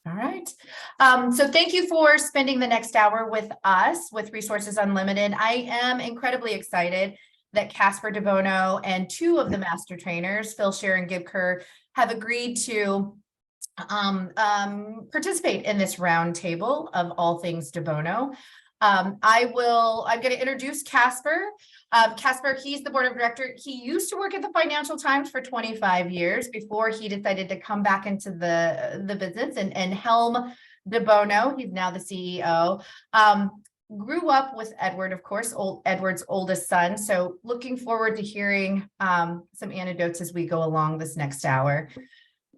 All right. So thank you for spending the next hour with us with Resources Unlimited. I am incredibly excited that Caspar de Bono and two of the master trainers, Phil Shearrer and Kerr, have agreed to participate in this roundtable of all things de Bono. I'm going to introduce Caspar. Caspar, he's the board of directors. He used to work at the Financial Times for 25 years before he decided to come back into the business and helm de Bono. He's now the CEO. Grew up with Edward, of course, Edward's oldest son. So looking forward to hearing some anecdotes as we go along this next hour.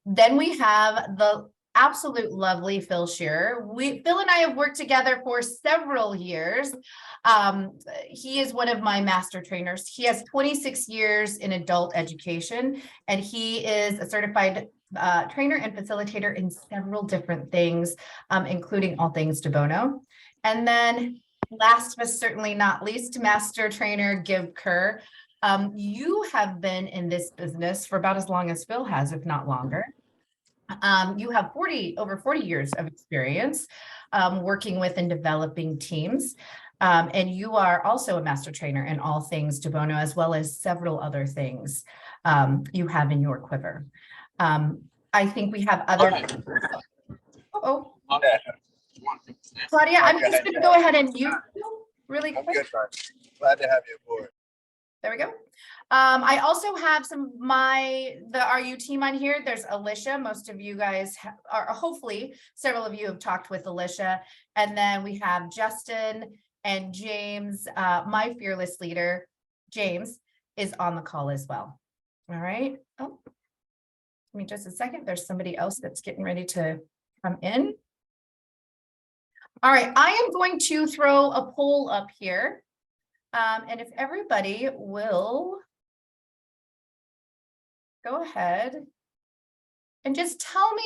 Then we have the absolute lovely Phil Shearrer. Phil and I have worked together for several years. He is one of my master trainers. He has 26 years in adult education, and he is a certified trainer and facilitator in several different things, including all things de Bono. And then last but certainly not least, master trainer Kerr. You have been in this business for about as long as Phil has, if not longer. You have over 40 years of experience working with and developing teams. And you are also a master trainer in all things de Bono, as well as several other things you have in your quiver. I think we have other. Oh, Claudia, I'm just going to go ahead and mute you really quick. Glad to have you aboard. There we go. I also have the RU team on here. There's Alicia. Most of you guys are, hopefully several of you have talked with Alicia. And then we have Justin and James. My fearless leader, James, is on the call as well. All right. Oh, give me just a second. There's somebody else that's getting ready to come in. All right. I am going to throw a poll up here. And if everybody will go ahead and just tell me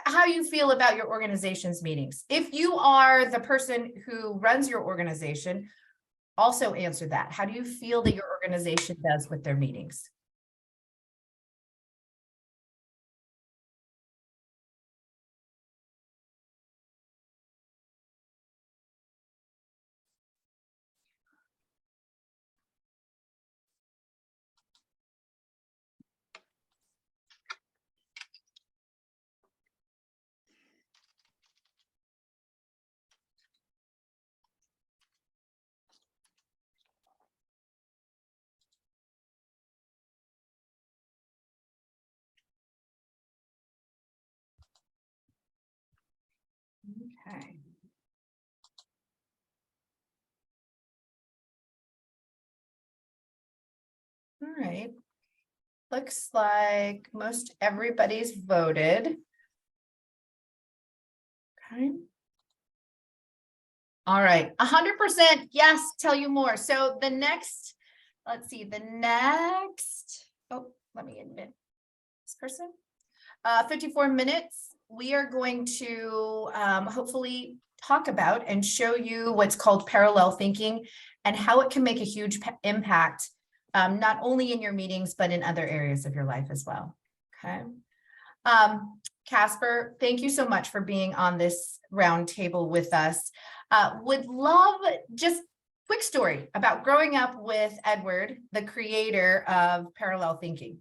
how you feel about your organization's meetings. If you are the person who runs your organization, also answer that. How do you feel that your organization does with their meetings? Okay. All right. Looks like most everybody's voted. Okay. All right. 100% yes, tell you more. So the next, let's see, oh, let me admit this person. 54 minutes, we are going to hopefully talk about and show you what's called parallel thinking and how it can make a huge impact, not only in your meetings, but in other areas of your life as well. Okay. Caspar, thank you so much for being on this roundtable with us. Would love just quick story about growing up with Edward, the creator of parallel thinking.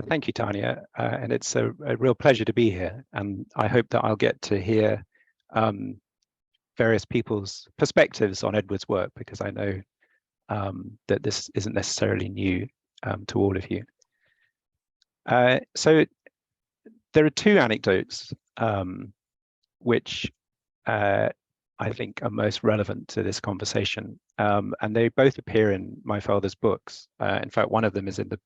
Thank you, Tanya, and it's a real pleasure to be here. And I hope that I'll get to hear various people's perspectives on Edward's work, because I know that this isn't necessarily new to all of you. So there are two anecdotes which I think are most relevant to this conversation, and they both appear in my father's books. In fact, one of them is in the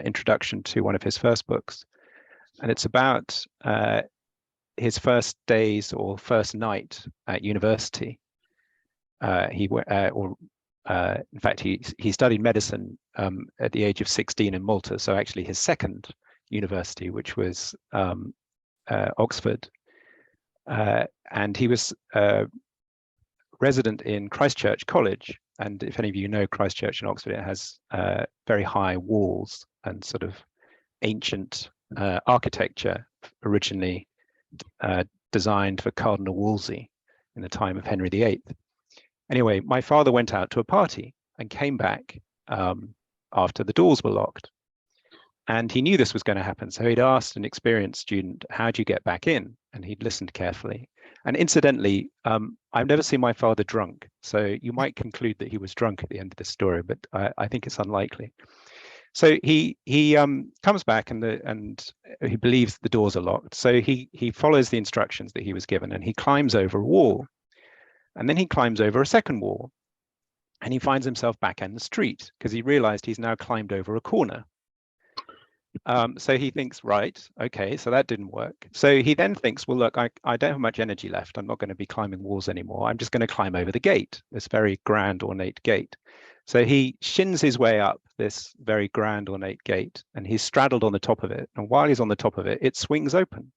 introduction to one of his first books, and it's about his first days or first night at university. In fact, he studied medicine at the age of 16 in Malta, so actually his second university, which was Oxford, and he was resident in Christchurch College. And if any of you know Christchurch and Oxford, it has very high walls and sort of ancient architecture, originally designed for Cardinal Wolsey in the time of Henry VIII. Anyway, my father went out to a party and came back after the doors were locked. And he knew this was going to happen. So he'd asked an experienced student, how do you get back in? And he'd listened carefully. And incidentally, I've never seen my father drunk. So you might conclude that he was drunk at the end of this story, but I think it's unlikely. So he comes back and he believes the doors are locked. So he follows the instructions that he was given, and he climbs over a wall. And then he climbs over a second wall. And he finds himself back in the street because he realized he's now climbed over a corner. So he thinks, right, okay, so that didn't work. So he then thinks, well, look, I don't have much energy left. I'm not going to be climbing walls anymore. I'm just going to climb over the gate, this very grand, ornate gate. So he shins his way up this very grand, ornate gate, and he's straddled on the top of it. And while he's on the top of it, it swings open.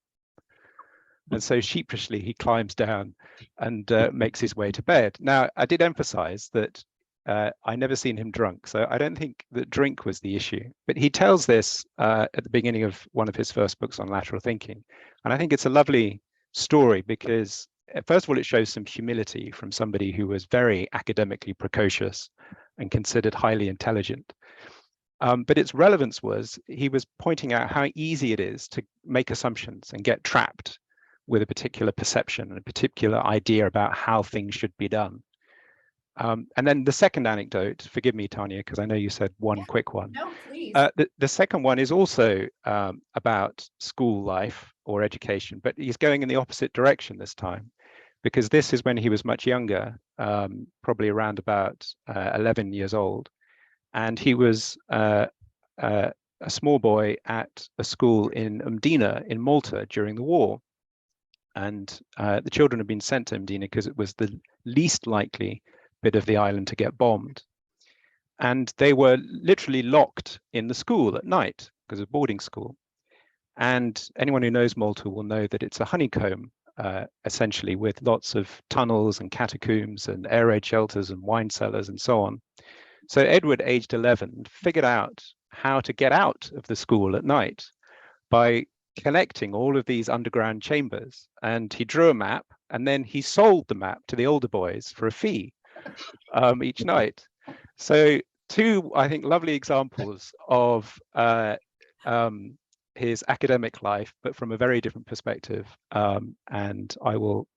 And so sheepishly, he climbs down and makes his way to bed. Now, I did emphasize that I never seen him drunk, so I don't think that drink was the issue. But he tells this at the beginning of one of his first books on lateral thinking. And I think it's a lovely story because, first of all, it shows some humility from somebody who was very academically precocious and considered highly intelligent. But its relevance was he was pointing out how easy it is to make assumptions and get trapped with a particular perception and a particular idea about how things should be done. And then the second anecdote, forgive me, Tanya, because I know you said one quick one. No, please. The second one is also about school life or education, but he's going in the opposite direction this time, because this is when he was much younger, probably around about 11 years old. And he was a small boy at a school in Mdina in Malta during the war. And the children had been sent to Mdina because it was the least likely bit of the island to get bombed. And they were literally locked in the school at night because of boarding school. And anyone who knows Malta will know that it's a honeycomb, essentially, with lots of tunnels and catacombs and air raid shelters and wine cellars and so on. So Edward, aged 11, figured out how to get out of the school at night by connecting all of these underground chambers. And he drew a map, and then he sold the map to the older boys for a fee each night. So two, I think, lovely examples of his academic life, but from a very different perspective. And I will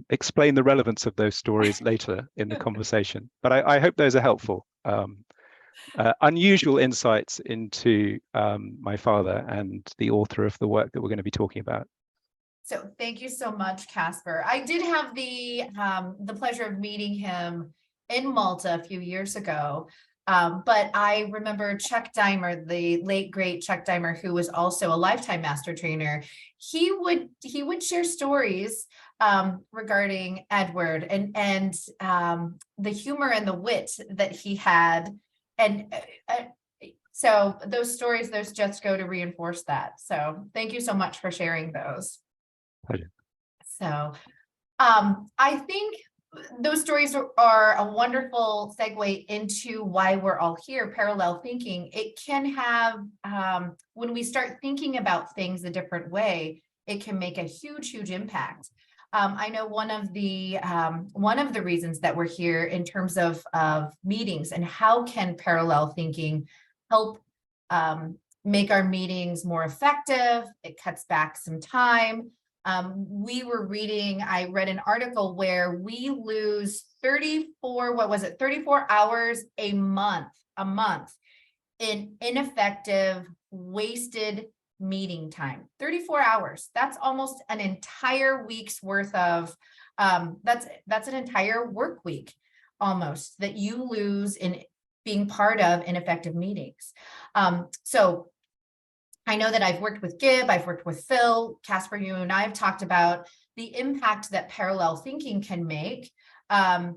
explain the relevance of those stories later in the conversation. But I hope those are helpful. Unusual insights into my father and the author of the work that we're going to be talking about. So thank you so much, Caspar. I did have the pleasure of meeting him in Malta a few years ago. But I remember Chuck Dimer, the late great Chuck Dimer, who was also a lifetime master trainer. He would share stories regarding Edward and the humor and the wit that he had. And so those stories, those just go to reinforce that. So thank you so much for sharing those. Pleasure. So I think those stories are a wonderful segue into why we're all here, parallel thinking. It can have, when we start thinking about things a different way, it can make a huge, huge impact. I know one of the reasons that we're here in terms of meetings and how can parallel thinking help make our meetings more effective. It cuts back some time. I read an article where we lose 34 hours a month in ineffective, wasted meeting time. 34 hours. That's almost an entire week's worth of, that's an entire work week almost that you lose in being part of ineffective meetings. So I know that I've worked with Gib, I've worked with Phil, Caspar, you and I have talked about the impact that parallel thinking can make on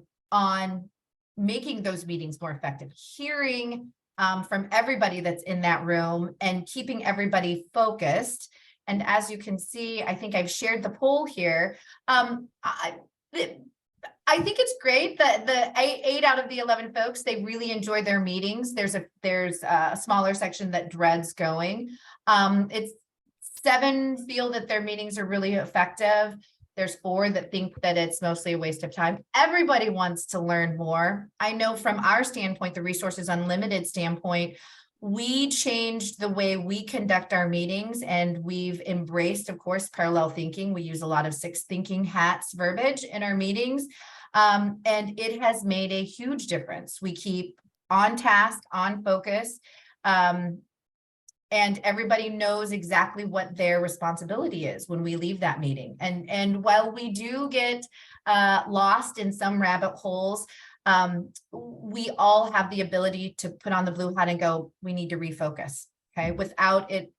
making those meetings more effective, hearing from everybody that's in that room and keeping everybody focused. And as you can see, I think I've shared the poll here. I think it's great that the 8 out of the 11 folks, they really enjoy their meetings. There's a smaller section that dreads going. It's 7 feel that their meetings are really effective. There's 4 that think that it's mostly a waste of time. Everybody wants to learn more. I know from our standpoint, the Resources Unlimited standpoint, we changed the way we conduct our meetings, and we've embraced, of course, parallel thinking. We use a lot of 6 thinking hats verbiage in our meetings, and it has made a huge difference. We keep on task, on focus, and everybody knows exactly what their responsibility is when we leave that meeting. And while we do get lost in some rabbit holes, we all have the ability to put on the blue hat and go, we need to refocus, okay, without it,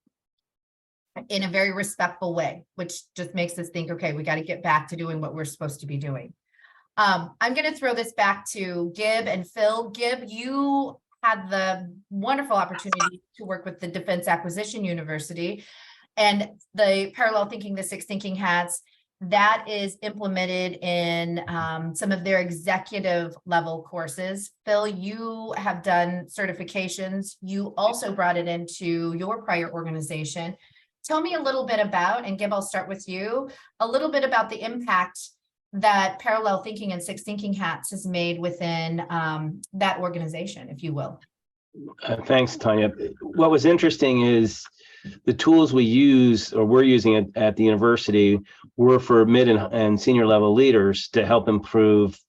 in a very respectful way, which just makes us think, okay, we got to get back to doing what we're supposed to be doing. I'm going to throw this back to Gib and Phil. Gib, you had the wonderful opportunity to work with the Defense Acquisition University, and the parallel thinking, the 6 thinking hats, that is implemented in some of their executive level courses. Phil, you have done certifications. You also brought it into your prior organization. Tell me a little bit about, and Gib, I'll start with you, a little bit about the impact that parallel thinking and 6 thinking hats has made within that organization, if you will. Thanks, Tanya. What was interesting is the tools we use, or we're using at the university, were for mid and senior level leaders to help improve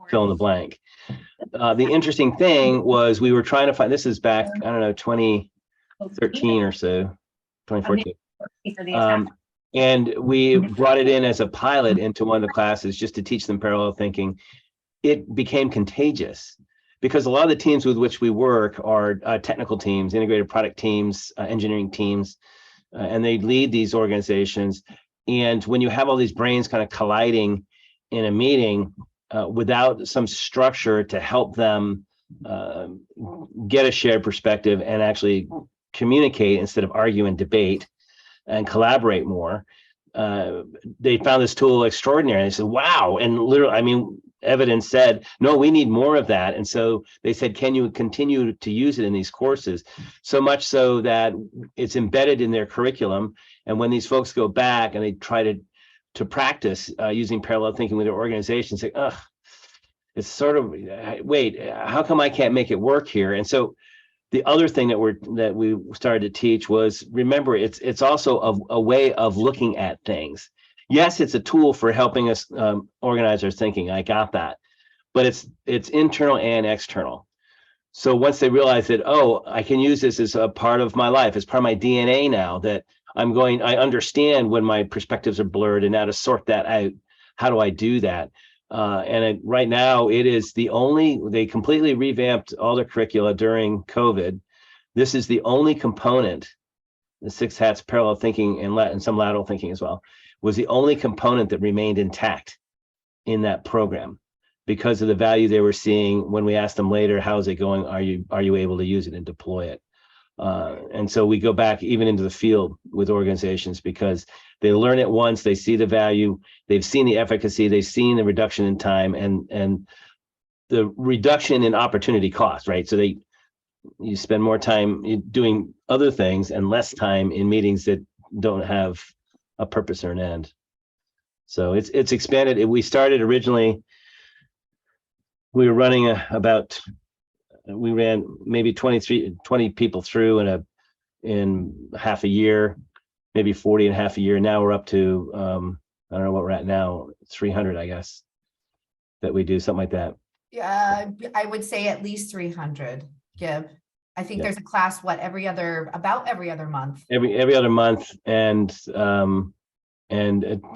fill in the blank. The interesting thing was we were trying to find, this is back, I don't know, 2013 or so, 2014. And we brought it in as a pilot into one of the classes just to teach them parallel thinking. It became contagious because a lot of the teams with which we work are technical teams, integrated product teams, engineering teams, and they lead these organizations. And when you have all these brains kind of colliding in a meeting without some structure to help them get a shared perspective and actually communicate instead of argue and debate and collaborate more, they found this tool extraordinary. They said, wow. And literally, I mean, evidence said, no, we need more of that. And so they said, can you continue to use it in these courses? So much so that it's embedded in their curriculum. And when these folks go back and they try to practice using parallel thinking with their organization, say, ugh, it's sort of, wait, how come I can't make it work here? And so the other thing that we started to teach was, remember, it's also a way of looking at things. Yes, it's a tool for helping us organize our thinking. I got that, but it's internal and external. So once they realize that, oh, I can use this as a part of my life, as part of my DNA now, that I understand when my perspectives are blurred and now to sort that out. How do I do that? Right now, it is they completely revamped all their curricula during COVID. This is the only component, the 6 hats, parallel thinking, and some lateral thinking as well, was the only component that remained intact in that program because of the value they were seeing. When we asked them later, how's it going? Are you able to use it and deploy it? And so we go back even into the field with organizations because they learn it once, they see the value, they've seen the efficacy, they've seen the reduction in time and the reduction in opportunity cost, right? So you spend more time doing other things and less time in meetings that don't have a purpose or an end. So it's expanded. We started originally, we were running we ran maybe 20 people through in half a year, maybe 40 in half a year. Now we're up to, I don't know what we're at now, 300, I guess, that we do, something like that. Yeah, I would say at least 300, Gib. I think there's a class, about every other month. Every other month, and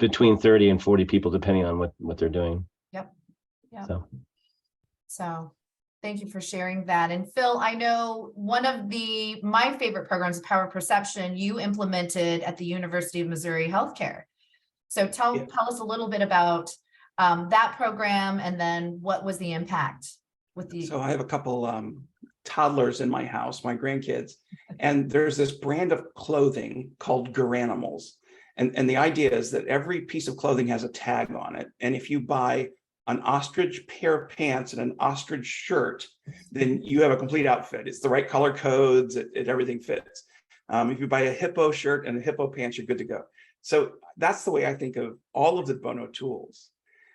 between 30 and 40 people, depending on what they're doing. Yep. So thank you for sharing that. And Phil, I know one of my favorite programs, Power Perception, you implemented at the University of Missouri Healthcare. So tell us a little bit about that program, and then what was the impact with the. So I have a couple toddlers in my house, my grandkids, and there's this brand of clothing called Garanimals. And the idea is that every piece of clothing has a tag on it. And if you buy an ostrich pair of pants and an ostrich shirt, then you have a complete outfit. It's the right color codes, everything fits. If you buy a hippo shirt and a hippo pants, you're good to go. So that's the way I think of all of the Bono tools.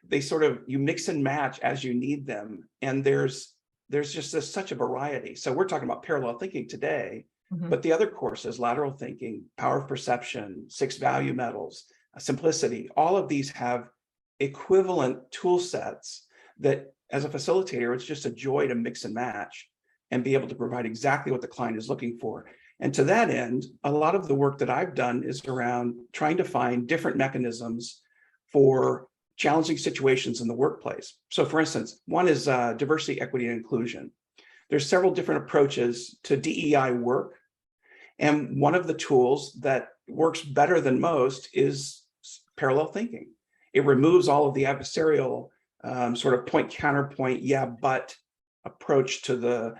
They sort of, you mix and match as you need them. And there's just such a variety. So we're talking about parallel thinking today, but the other courses, lateral thinking, power of perception, 6 value metals, simplicity, all of these have equivalent tool sets that as a facilitator, it's just a joy to mix and match and be able to provide exactly what the client is looking for. And to that end, a lot of the work that I've done is around trying to find different mechanisms for challenging situations in the workplace. So for instance, one is diversity, equity, and inclusion. There's several different approaches to DEI work. And one of the tools that works better than most is parallel thinking. It removes all of the adversarial sort of point counterpoint, yeah, but approach to the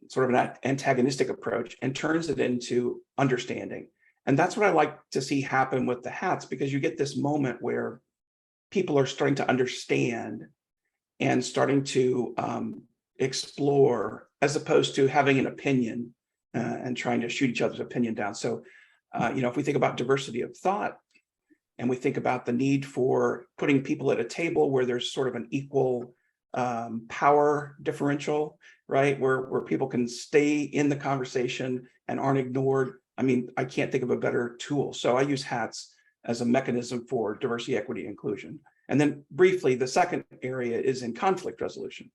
sort of an antagonistic approach and turns it into understanding. And that's what I like to see happen with the hats, because you get this moment where people are starting to understand and starting to explore, as opposed to having an opinion and trying to shoot each other's opinion down. So, if we think about diversity of thought, and we think about the need for putting people at a table where there's sort of an equal power differential, right? Where people can stay in the conversation and aren't ignored. I mean, I can't think of a better tool. So I use hats as a mechanism for diversity, equity, and inclusion. And then briefly, the second area is in conflict resolution.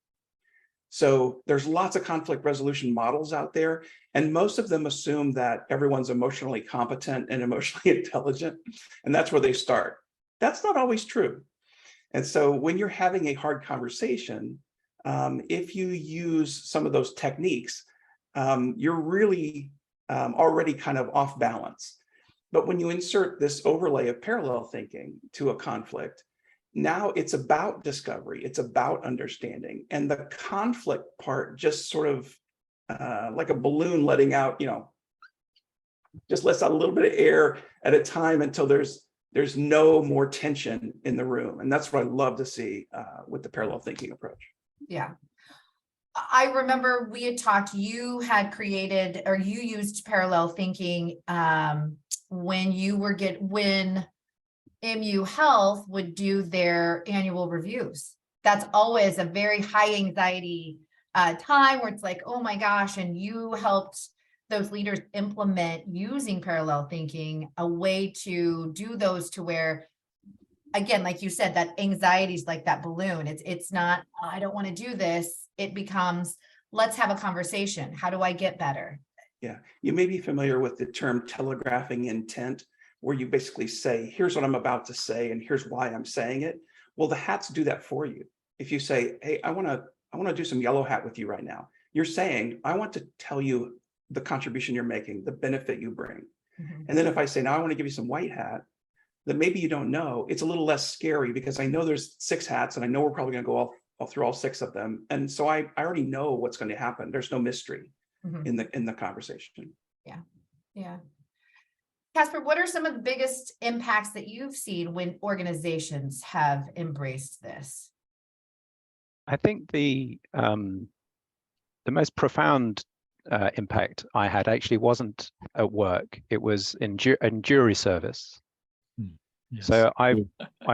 So there's lots of conflict resolution models out there, and most of them assume that everyone's emotionally competent and emotionally intelligent, and that's where they start. That's not always true. And so when you're having a hard conversation, if you use some of those techniques, you're really already kind of off balance. But when you insert this overlay of parallel thinking to a conflict, now it's about discovery, it's about understanding. And the conflict part just sort of like a balloon letting out, just lets out a little bit of air at a time until there's no more tension in the room. And that's what I love to see with the parallel thinking approach. Yeah. I remember we had talked, you had created, or you used parallel thinking when MU Health would do their annual reviews. That's always a very high anxiety time where it's like, oh my gosh, and you helped those leaders implement using parallel thinking, a way to do those to where, again, like you said, that anxiety is like that balloon. It's not, oh, I don't want to do this. It becomes, let's have a conversation. How do I get better? Yeah, you may be familiar with the term telegraphing intent, where you basically say, here's what I'm about to say, and here's why I'm saying it. Well, the hats do that for you. If you say, hey, I want to do some yellow hat with you right now, you're saying, I want to tell you the contribution you're making, the benefit you bring. And then if I say, now I want to give you some white hat that maybe you don't know, it's a little less scary, because I know there's 6 hats and I know we're probably going to go all through all 6 of them. And so I already know what's going to happen. There's no mystery in the conversation. Yeah. Caspar, what are some of the biggest impacts that you've seen when organizations have embraced this? I think the most profound impact I had actually wasn't at work. It was in jury service. Yes. So I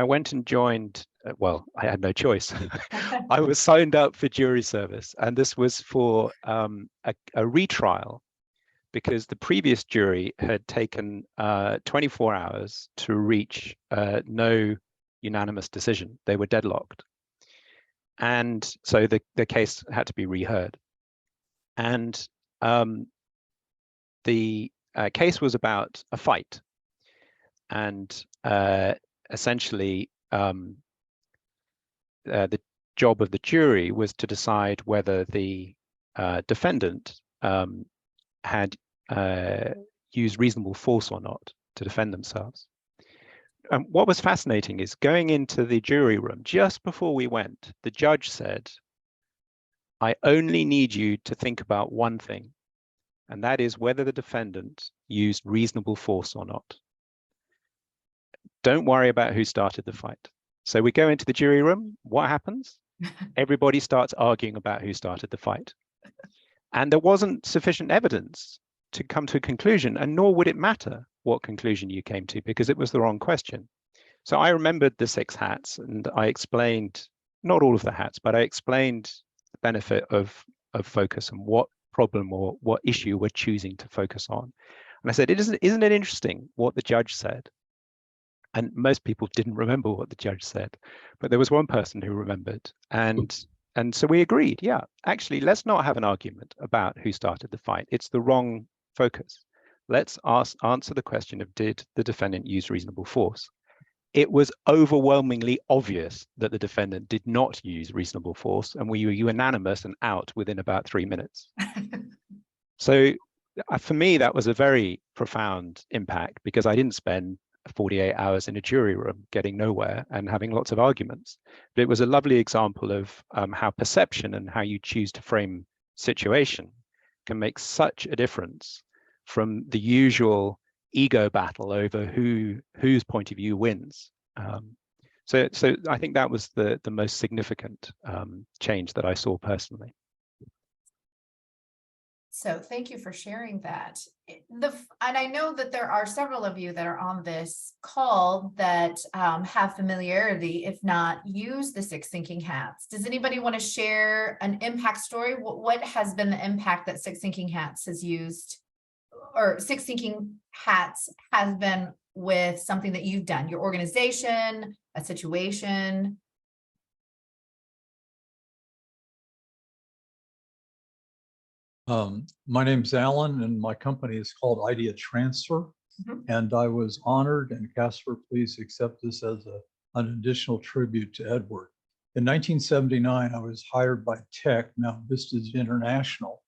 went and joined. Well, I had no choice. I was signed up for jury service, and this was for a retrial, because the previous jury had taken 24 hours to reach no unanimous decision. They were deadlocked. And so the case had to be reheard. And the case was about a fight. And essentially, the job of the jury was to decide whether the defendant had used reasonable force or not to defend themselves. And what was fascinating is, going into the jury room, just before we went, the judge said, I only need you to think about one thing, and that is whether the defendant used reasonable force or not. Don't worry about who started the fight. So we go into the jury room. What happens? Everybody starts arguing about who started the fight. And there wasn't sufficient evidence to come to a conclusion, and nor would it matter what conclusion you came to, because it was the wrong question. So I remembered the 6 hats, and I explained, not all of the hats, but I explained the benefit of focus and what problem or what issue we're choosing to focus on. And I said, isn't it interesting what the judge said? And most people didn't remember what the judge said, but there was one person who remembered. And so we agreed, yeah, actually, let's not have an argument about who started the fight. It's the wrong focus. Let's answer the question of, did the defendant use reasonable force? It was overwhelmingly obvious that the defendant did not use reasonable force, and we were unanimous and out within about 3 minutes. So for me, that was a very profound impact, because I didn't spend 48 hours in a jury room getting nowhere and having lots of arguments. But it was a lovely example of how perception and how you choose to frame situation can make such a difference from the usual ego battle over whose point of view wins. So I think that was the most significant change that I saw personally. So thank you for sharing that. And I know that there are several of you that are on this call that have familiarity, if not use the 6 thinking hats. Does anybody want to share an impact story? What has been the impact that 6 thinking hats has used, or 6 thinking hats has been with something that you've done, your organization, a situation? My name's Alan, and my company is called Idea Transfer. And I was honored, and Caspar, please accept this as an additional tribute to Edward. In 1979, I was hired by Tech, now Vistas International.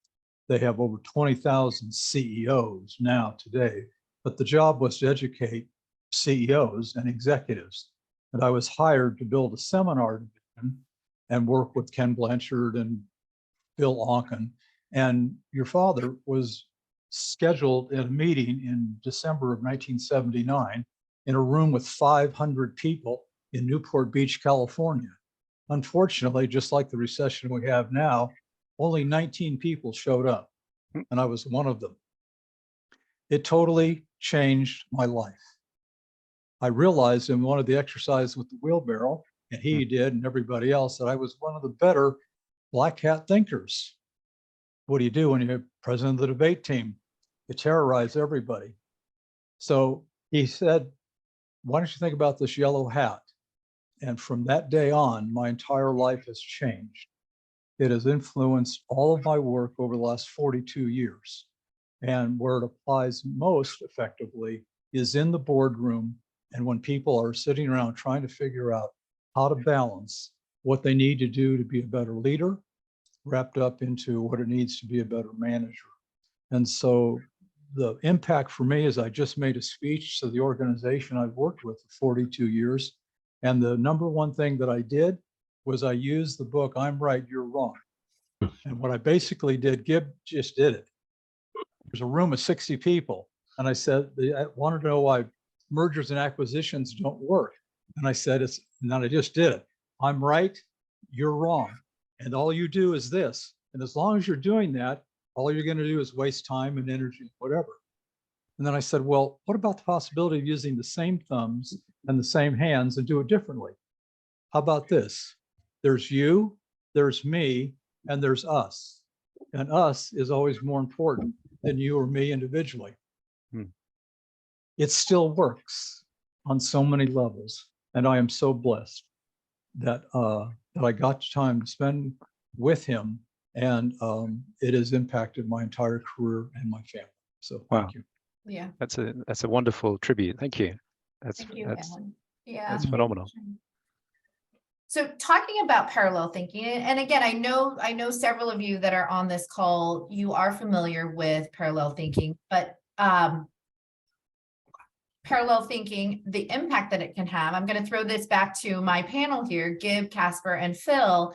They have over 20,000 CEOs now today, but the job was to educate CEOs and executives. And I was hired to build a seminar division and work with Ken Blanchard and Bill Onken. And your father was scheduled in a meeting in December of 1979 in a room with 500 people in Newport Beach, California. Unfortunately, just like the recession we have now, only 19 people showed up, and I was one of them. It totally changed my life. I realized in one of the exercises with the wheelbarrow, and he did, and everybody else, that I was one of the better black hat thinkers. What do you do when you're president of the debate team? You terrorize everybody. So he said, why don't you think about this yellow hat? And from that day on, my entire life has changed. It has influenced all of my work over the last 42 years. And where it applies most effectively is in the boardroom, and when people are sitting around trying to figure out how to balance what they need to do to be a better leader, wrapped up into what it needs to be a better manager. And so the impact for me is I just made a speech to the organization I've worked with for 42 years. And the number one thing that I did was I used the book, I'm Right, You're Wrong. And what I basically did, Gib just did it. There's a room of 60 people. And I said, I wanted to know why mergers and acquisitions don't work. And I said, and then I just did it. I'm right, you're wrong. And all you do is this. And as long as you're doing that, all you're going to do is waste time and energy, whatever. And then I said, well, what about the possibility of using the same thumbs and the same hands and do it differently? How about this? There's you, there's me, and there's us. And us is always more important than you or me individually. It still works on so many levels. And I am so blessed that I got time to spend with him, and it has impacted my entire career and my family. So thank you. Yeah. That's a wonderful tribute. Thank you. Thank you, Alan. Yeah. That's phenomenal. So talking about parallel thinking, and again, I know several of you that are on this call, you are familiar with parallel thinking, but parallel thinking, the impact that it can have. I'm going to throw this back to my panel here, Gib, Caspar, and Phil.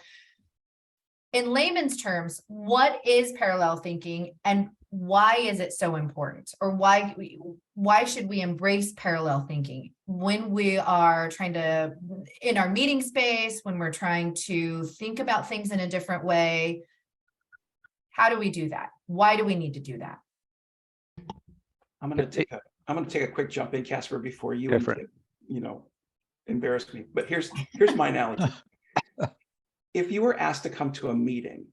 In layman's terms, what is parallel thinking, and why is it so important? Or why should we embrace parallel thinking when we are trying to, in our meeting space, when we're trying to think about things in a different way? How do we do that? Why do we need to do that? I'm going to take a quick jump in, Caspar, before you, embarrass me. But here's my analogy. If you were asked to come to a meeting,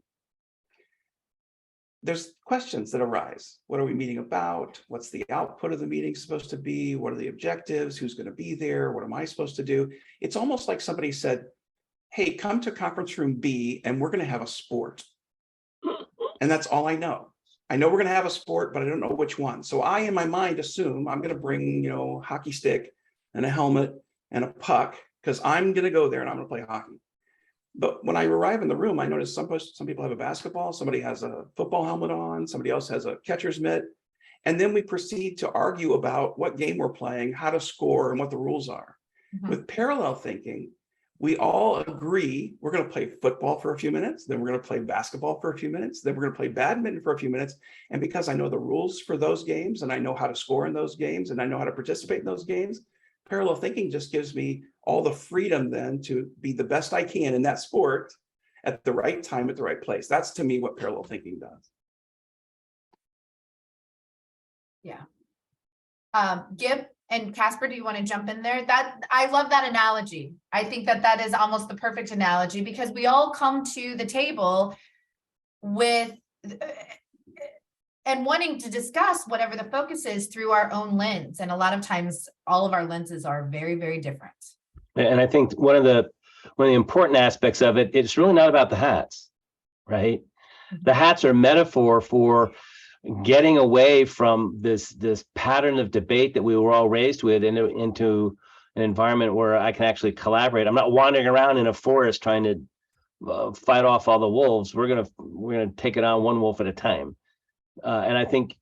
there's questions that arise. What are we meeting about? What's the output of the meeting supposed to be? What are the objectives? Who's going to be there? What am I supposed to do? It's almost like somebody said, hey, come to conference room B and we're going to have a sport. And that's all I know. I know we're going to have a sport, but I don't know which one. So I, in my mind, assume I'm going to bring, hockey stick and a helmet and a puck, because I'm going to go there and I'm going to play hockey. But when I arrive in the room, I notice some people have a basketball, somebody has a football helmet on, somebody else has a catcher's mitt. And then we proceed to argue about what game we're playing, how to score, and what the rules are. Mm-hmm. With parallel thinking, we all agree we're going to play football for a few minutes, then we're going to play basketball for a few minutes, then we're going to play badminton for a few minutes. And because I know the rules for those games, and I know how to score in those games, and I know how to participate in those games, parallel thinking just gives me all the freedom then to be the best I can in that sport at the right time, at the right place. That's, to me, what parallel thinking does. Yeah. Gib and Caspar, do you want to jump in there? I love that analogy. I think that is almost the perfect analogy, because we all come to the table with and wanting to discuss whatever the focus is through our own lens. And a lot of times all of our lenses are very, very different. And I think one of the important aspects of it, it's really not about the hats, right? Mm-hmm. The hats are metaphor for getting away from this pattern of debate that we were all raised with into an environment where I can actually collaborate. I'm not wandering around in a forest trying to fight off all the wolves. We're gonna take it on one wolf at a time. And I think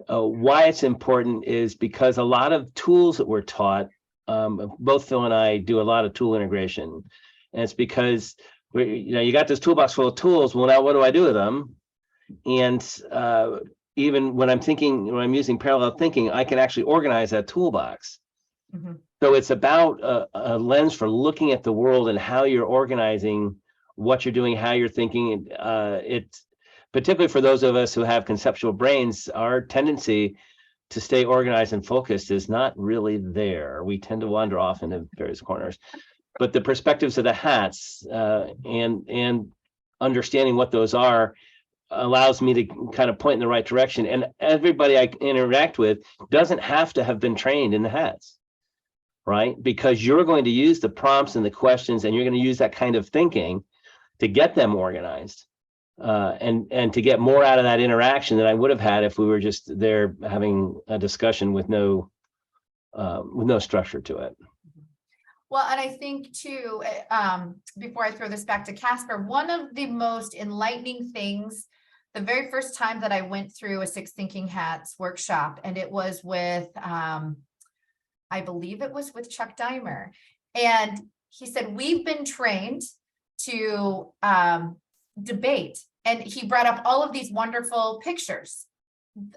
why it's important is because a lot of tools that we're taught, both Phil and I do a lot of tool integration, and it's because you got this toolbox full of tools. Well, now what do I do with them? And even when I'm using parallel thinking, I can actually organize that toolbox. Mm-hmm. So it's about a lens for looking at the world and how you're organizing what you're doing, how you're thinking. It's particularly for those of us who have conceptual brains, our tendency to stay organized and focused is not really there. We tend to wander off into various corners. But the perspectives of the hats and understanding what those are allows me to kind of point in the right direction. And everybody I interact with doesn't have to have been trained in the hats, right? Because you're going to use the prompts and the questions, and you're going to use that kind of thinking to get them organized. And to get more out of that interaction than I would have had if we were just there having a discussion with no structure to it. Well, and I think too, before I throw this back to Caspar, one of the most enlightening things, the very first time that I went through a Six Thinking Hats workshop, and it was with, I believe it was with Chuck Daimer, and he said, we've been trained to debate, and he brought up all of these wonderful pictures.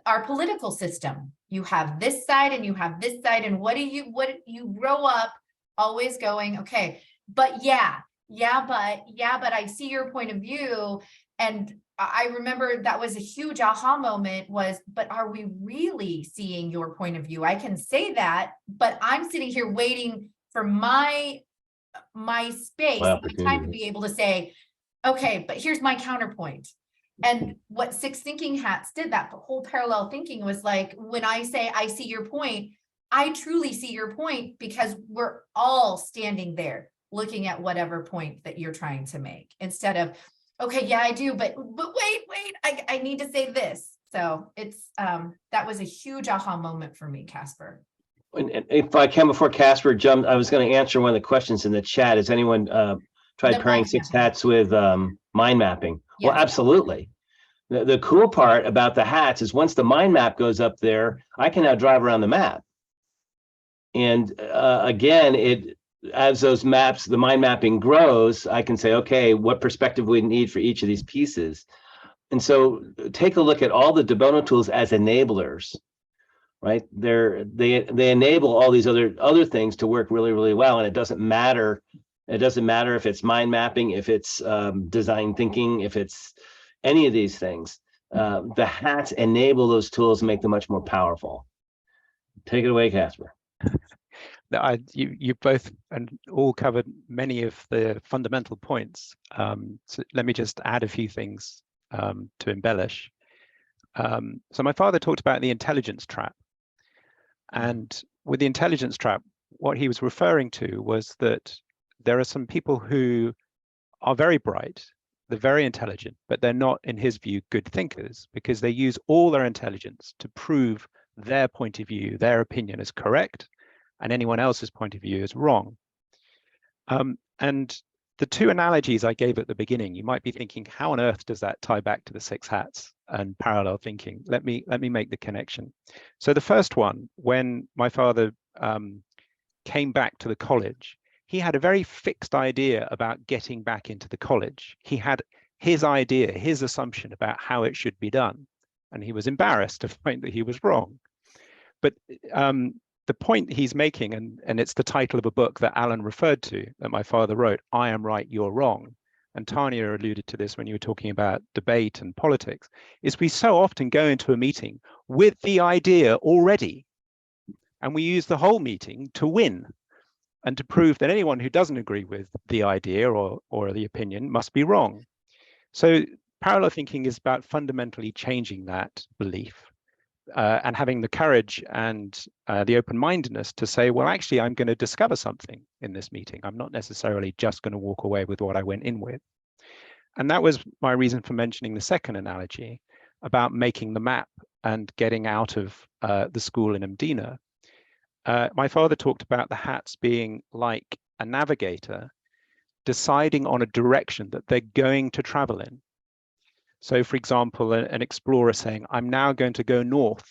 Our political system, you have this side and you have this side, and what you grow up always going, okay, but but I see your point of view. And I remember that was a huge aha moment but are we really seeing your point of view? I can say that, but I'm sitting here waiting for my space, my time to be able to say, okay, but here's my counterpoint. And what Six Thinking Hats did, that whole parallel thinking was like, when I say, I see your point, I truly see your point, because we're all standing there looking at whatever point that you're trying to make, instead of, okay, yeah, I do, but wait, I need to say this. So it's, that was a huge aha moment for me, Caspar. And if I can, before Caspar jumped, I was going to answer one of the questions in the chat. Has anyone tried pairing Six Hats with mind mapping? Yes. Well, absolutely. The cool part about the hats is once the mind map goes up there, I can now drive around the map. And again, as those maps, the mind mapping grows, I can say, okay, what perspective we need for each of these pieces. And so take a look at all the De Bono tools as enablers, right? They enable all these other things to work really, really well. And it doesn't matter if it's mind mapping, if it's design thinking, if it's any of these things. The hats enable those tools and make them much more powerful. Take it away, Caspar. You both and all covered many of the fundamental points. So let me just add a few things to embellish. So my father talked about the intelligence trap. And with the intelligence trap, what he was referring to was that there are some people who are very bright, they're very intelligent, but they're not, in his view, good thinkers because they use all their intelligence to prove their point of view, their opinion is correct, and anyone else's point of view is wrong. And the two analogies I gave at the beginning, you might be thinking, how on earth does that tie back to the 6 hats and parallel thinking? Let me make the connection. So the first one, when my father came back to the college, he had a very fixed idea about getting back into the college. He had his idea, his assumption about how it should be done. And he was embarrassed to find that he was wrong. But the point he's making, and it's the title of a book that Alan referred to, that my father wrote, I Am Right, You're Wrong. And Tanya alluded to this when you were talking about debate and politics, is we so often go into a meeting with the idea already. And we use the whole meeting to win and to prove that anyone who doesn't agree with the idea or the opinion must be wrong. So parallel thinking is about fundamentally changing that belief and having the courage and the open-mindedness to say, well, actually, I'm going to discover something in this meeting. I'm not necessarily just going to walk away with what I went in with. And that was my reason for mentioning the second analogy about making the map and getting out of the school in Mdina. My father talked about the hats being like a navigator deciding on a direction that they're going to travel in. So for example, an explorer saying, I'm now going to go north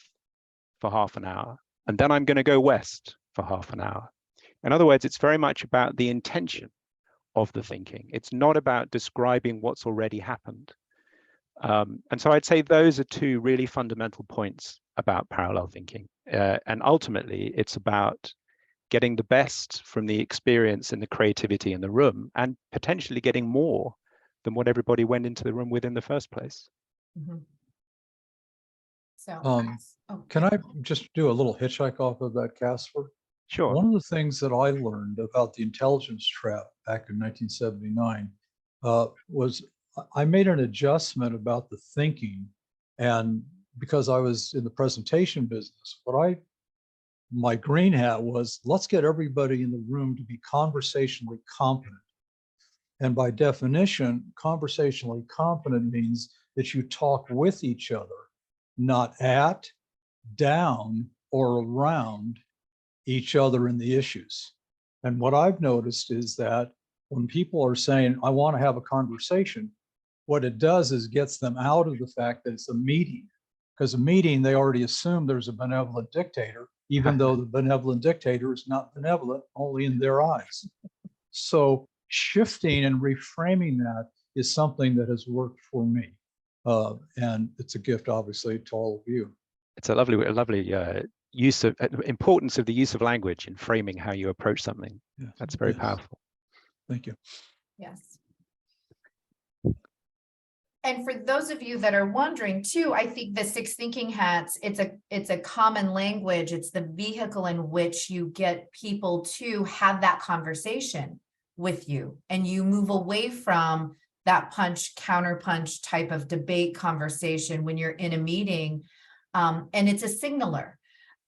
for half an hour, and then I'm going to go west for half an hour. In other words, it's very much about the intention of the thinking. It's not about describing what's already happened. And so I'd say those are two really fundamental points about parallel thinking. And ultimately, it's about getting the best from the experience and the creativity in the room and potentially getting more than what everybody went into the room with in the first place. Mm-hmm. So, can I just do a little hitchhike off of that, Caspar? Sure. One of the things that I learned about the intelligence trap back in 1979 was I made an adjustment about the thinking. And because I was in the presentation business, my green hat was, let's get everybody in the room to be conversationally competent. And by definition, conversationally competent means that you talk with each other, not at, down, or around each other in the issues. And what I've noticed is that when people are saying, I want to have a conversation, what it does is gets them out of the fact that it's a meeting. Because a meeting, they already assume there's a benevolent dictator, even though the benevolent dictator is not benevolent, only in their eyes. So shifting and reframing that is something that has worked for me. And it's a gift, obviously, to all of you. It's a lovely use of importance of the use of language in framing how you approach something. Yes, that's very powerful. Thank you. Yes. And for those of you that are wondering too, I think the 6 thinking hats, it's a common language. It's the vehicle in which you get people to have that conversation with you, and you move away from that punch counterpunch type of debate conversation when you're in a meeting. And it's a signaler.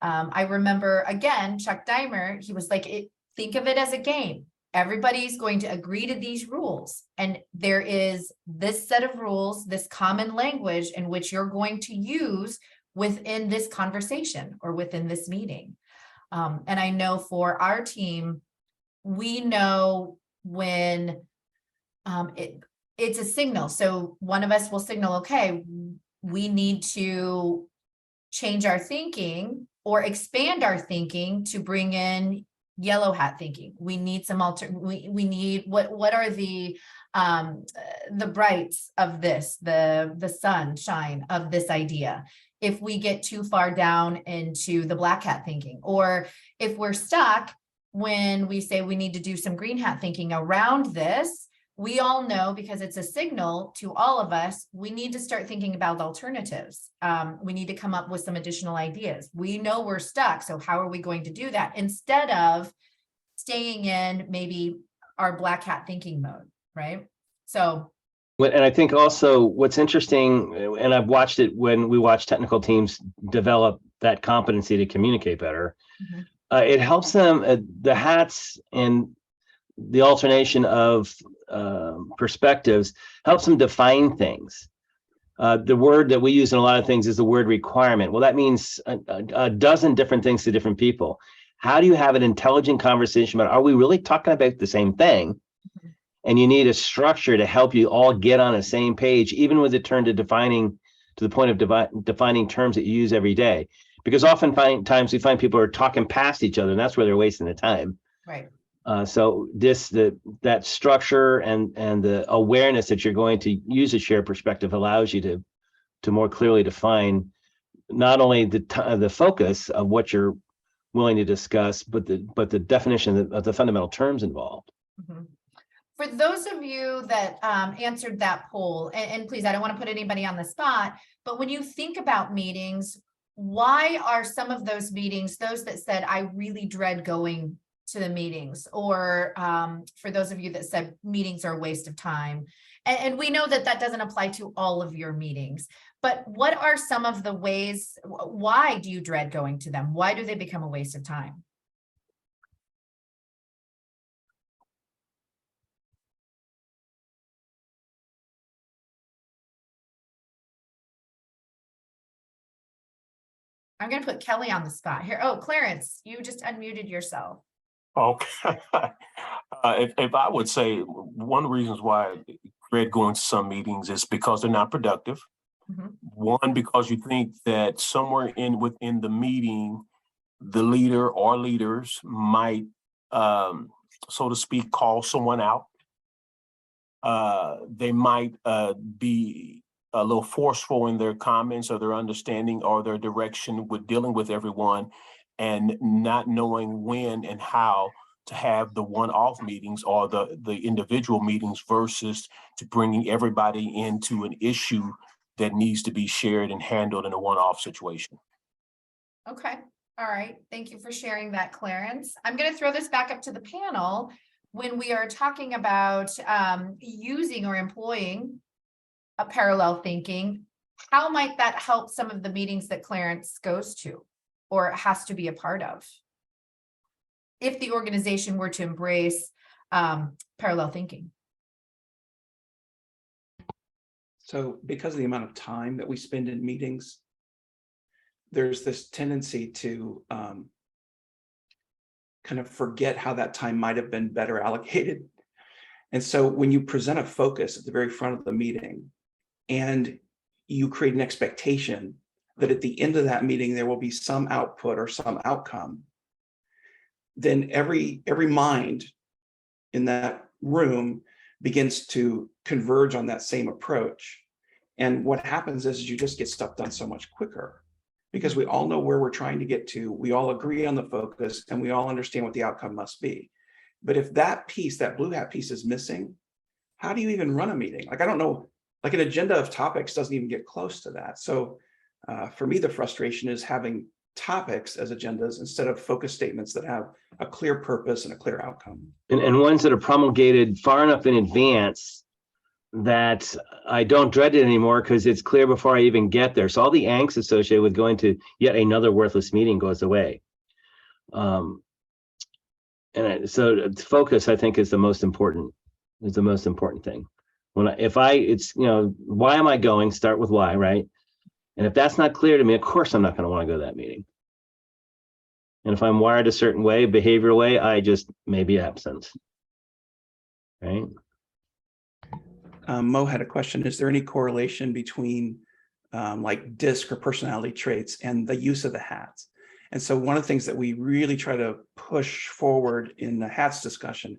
I remember, again, Chuck Daimer, he was like, think of it as a game. Everybody's going to agree to these rules. And there is this set of rules, this common language in which you're going to use within this conversation or within this meeting. And I know for our team, we know when it's a signal. So one of us will signal, okay, we need to change our thinking or expand our thinking to bring in yellow hat thinking. We need some we need what are the brights of this, the sunshine of this idea. If we get too far down into the black hat thinking, or if we're stuck when we say we need to do some green hat thinking around this, we all know, because it's a signal to all of us, we need to start thinking about alternatives. We need to come up with some additional ideas. We know we're stuck, so how are we going to do that? Instead of staying in maybe our black hat thinking mode, right? So. And I think also what's interesting, and I've watched it when we watch technical teams develop that competency to communicate better, it helps them, the hats and the alternation of perspectives helps them define things. The word that we use in a lot of things is the word requirement. Well, that means a dozen different things to different people. How do you have an intelligent conversation about, are we really talking about the same thing? And you need a structure to help you all get on the same page, even with it turned to defining, to the point of defining terms that you use every day. Because oftentimes we find people are talking past each other, and that's where they're wasting the time. Right. So that structure and the awareness that you're going to use a shared perspective allows you to more clearly define not only the focus of what you're willing to discuss, but the definition of the fundamental terms involved. For those of you that answered that poll, and please, I don't want to put anybody on the spot, but when you think about meetings, why are some of those meetings, those that said, I really dread going to the meetings, or for those of you that said meetings are a waste of time, and we know that that doesn't apply to all of your meetings, but what are some of the ways, why do you dread going to them? Why do they become a waste of time? I'm going to put Kelly on the spot here. Oh, Clarence, you just unmuted yourself. Okay. If I would say, one of the reasons why I dread going to some meetings is because they're not productive. One, because you think that somewhere within the meeting, the leader or leaders might, so to speak, call someone out. They might be a little forceful in their comments or their understanding or their direction with dealing with everyone, and not knowing when and how to have the one-off meetings or the individual meetings versus to bringing everybody into an issue that needs to be shared and handled in a one-off situation. Okay. All right. Thank you for sharing that, Clarence. I'm going to throw this back up to the panel. When we are talking about using or employing a parallel thinking, how might that help some of the meetings that Clarence goes to or has to be a part of, if the organization were to embrace parallel thinking? So because of the amount of time that we spend in meetings, there's this tendency to kind of forget how that time might have been better allocated. And so when you present a focus at the very front of the meeting, and you create an expectation that at the end of that meeting, there will be some output or some outcome, then every mind in that room begins to converge on that same approach. And what happens is you just get stuff done so much quicker because we all know where we're trying to get to. We all agree on the focus and we all understand what the outcome must be. But if that piece, that blue hat piece is missing, how do you even run a meeting? Like, I don't know, like an agenda of topics doesn't even get close to that. So for me, the frustration is having topics as agendas instead of focus statements that have a clear purpose and a clear outcome. And ones that are promulgated far enough in advance that I don't dread it anymore because it's clear before I even get there. So all the angst associated with going to yet another worthless meeting goes away. So focus, I think, is the most important thing. It's, why am I going? Start with why, right? And if that's not clear to me, of course, I'm not going to want to go to that meeting. And if I'm wired a certain way, behavioral way, I just may be absent, right? Mo had a question. Is there any correlation between like DISC or personality traits and the use of the hats? And so one of the things that we really try to push forward in the hats discussion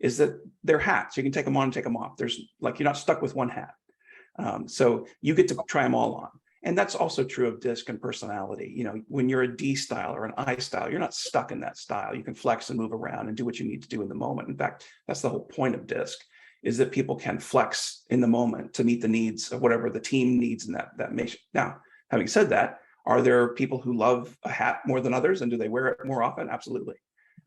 is that they're hats. You can take them on and take them off. There's you're not stuck with one hat. So you get to try them all on. And that's also true of DISC and personality. When you're a D style or an I style, you're not stuck in that style. You can flex and move around and do what you need to do in the moment. In fact, that's the whole point of DISC, is that people can flex in the moment to meet the needs of whatever the team needs in that mission. Now, having said that, are there people who love a hat more than others, and do they wear it more often? Absolutely.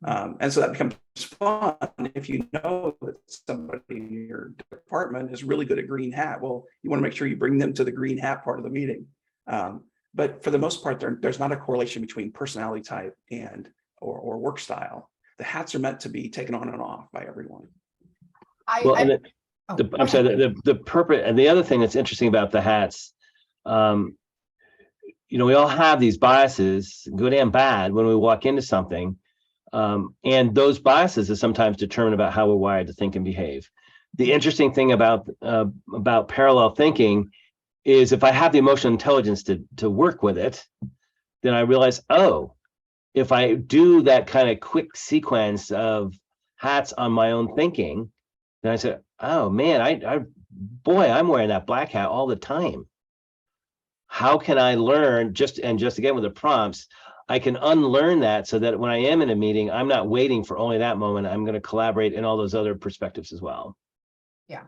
And so that becomes fun if you know that somebody in your department is really good at green hat. Well, you want to make sure you bring them to the green hat part of the meeting. But for the most part, there's not a correlation between personality type and or work style. The hats are meant to be taken on and off by everyone. I'm sorry. The purpose, and the other thing that's interesting about the hats, we all have these biases, good and bad, when we walk into something. And those biases are sometimes determined about how we're wired to think and behave. The interesting thing about parallel thinking is if I have the emotional intelligence to work with it, then I realize, oh, if I do that kind of quick sequence of hats on my own thinking, then I say, oh man, I'm wearing that black hat all the time. How can I learn just again with the prompts, I can unlearn that so that when I am in a meeting, I'm not waiting for only that moment. I'm going to collaborate in all those other perspectives as well. Yeah,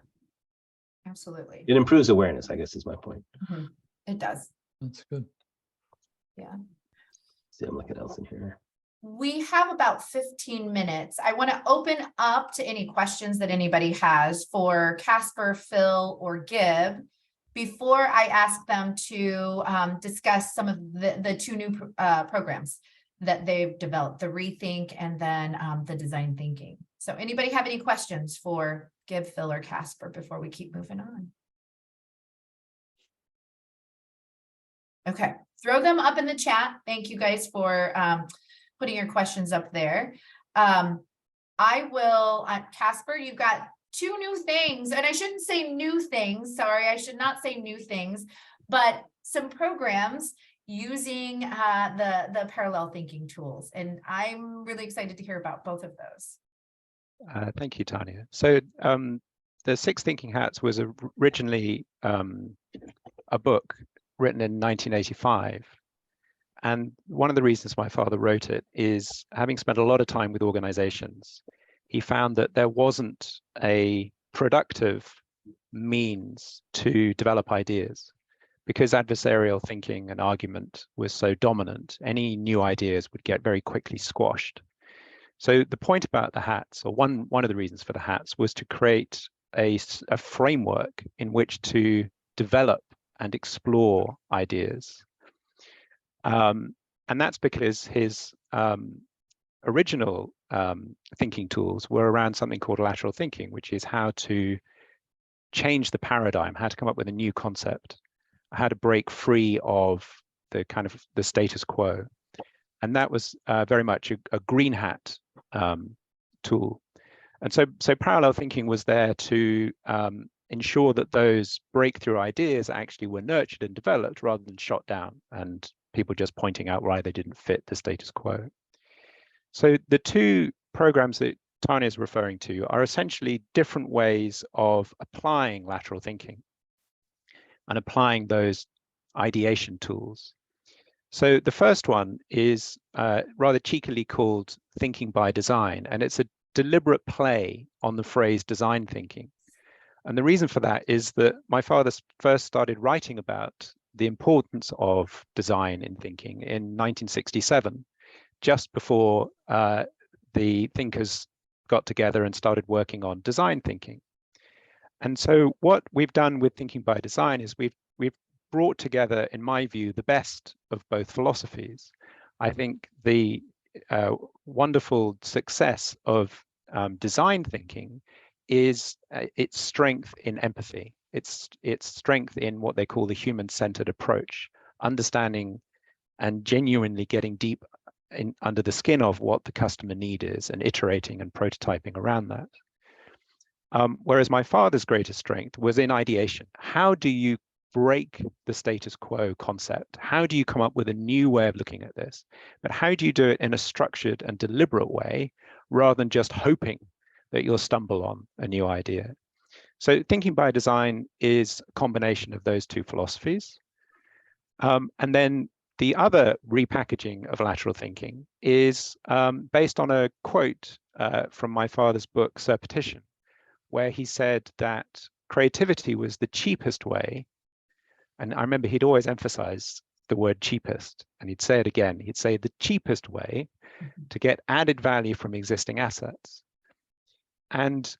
absolutely. It improves awareness, I guess is my point. Mm-hmm. It does. That's good. Yeah. See, I'm looking else in here. We have about 15 minutes. I want to open up to any questions that anybody has for Caspar, Phil, or Gib before I ask them to discuss some of the two new programs that they've developed, the Rethink and then the Design Thinking. So anybody have any questions for Gib, Phil, or Caspar before we keep moving on? Okay, throw them up in the chat. Thank you guys for putting your questions up there. I will, Caspar, you've got two new things, and I shouldn't say new things. Sorry, I should not say new things, but some programs using the parallel thinking tools. And I'm really excited to hear about both of those. Thank you, Tanya. So the Six Thinking Hats was originally a book written in 1985. And one of the reasons my father wrote it is, having spent a lot of time with organizations, he found that there wasn't a productive means to develop ideas. Because adversarial thinking and argument was so dominant, any new ideas would get very quickly squashed. So the point about the hats, or one of the reasons for the hats, was to create a framework in which to develop and explore ideas. And that's because his original thinking tools were around something called lateral thinking, which is how to change the paradigm, how to come up with a new concept, how to break free of the status quo. And that was very much a green hat tool. And so parallel thinking was there to ensure that those breakthrough ideas actually were nurtured and developed rather than shot down and people just pointing out why they didn't fit the status quo. So the two programs that Tanya is referring to are essentially different ways of applying lateral thinking and applying those ideation tools. So the first one is rather cheekily called thinking by design, and it's a deliberate play on the phrase design thinking. And the reason for that is that my father first started writing about the importance of design in thinking in 1967, just before the thinkers got together and started working on design thinking. And so what we've done with thinking by design is we've brought together, in my view, the best of both philosophies. I think the wonderful success of design thinking is its strength in empathy. Its strength in what they call the human-centered approach, understanding and genuinely getting deep under the skin of what the customer need is and iterating and prototyping around that. Whereas my father's greatest strength was in ideation. How do you break the status quo concept? How do you come up with a new way of looking at this? But how do you do it in a structured and deliberate way rather than just hoping that you'll stumble on a new idea? So thinking by design is a combination of those two philosophies. And then the other repackaging of lateral thinking is based on a quote from my father's book, Serpetition, where he said that creativity was the cheapest way. And I remember he'd always emphasize the word cheapest, and he'd say it again. He'd say the cheapest way to get added value from existing assets. And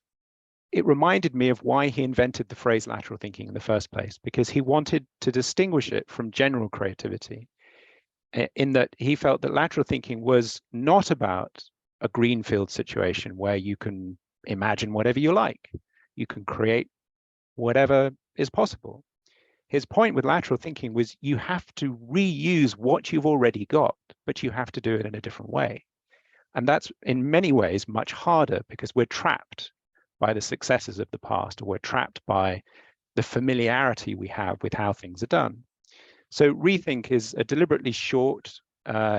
it reminded me of why he invented the phrase lateral thinking in the first place, because he wanted to distinguish it from general creativity, in that he felt that lateral thinking was not about a greenfield situation where you can imagine whatever you like. You can create whatever is possible. His point with lateral thinking was you have to reuse what you've already got, but you have to do it in a different way. And that's in many ways much harder because we're trapped by the successes of the past, or we're trapped by the familiarity we have with how things are done. So Rethink is a deliberately short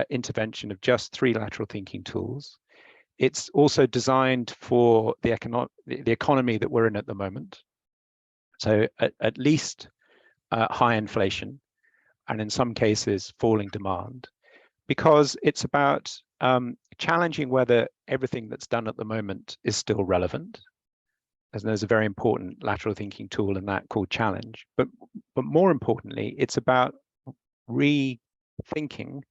intervention of just 3 lateral thinking tools. It's also designed for the economy that we're in at the moment. So at least high inflation, and in some cases falling demand, because it's about challenging whether everything that's done at the moment is still relevant. And there's a very important lateral thinking tool in that called Challenge. But more importantly, it's about rethinking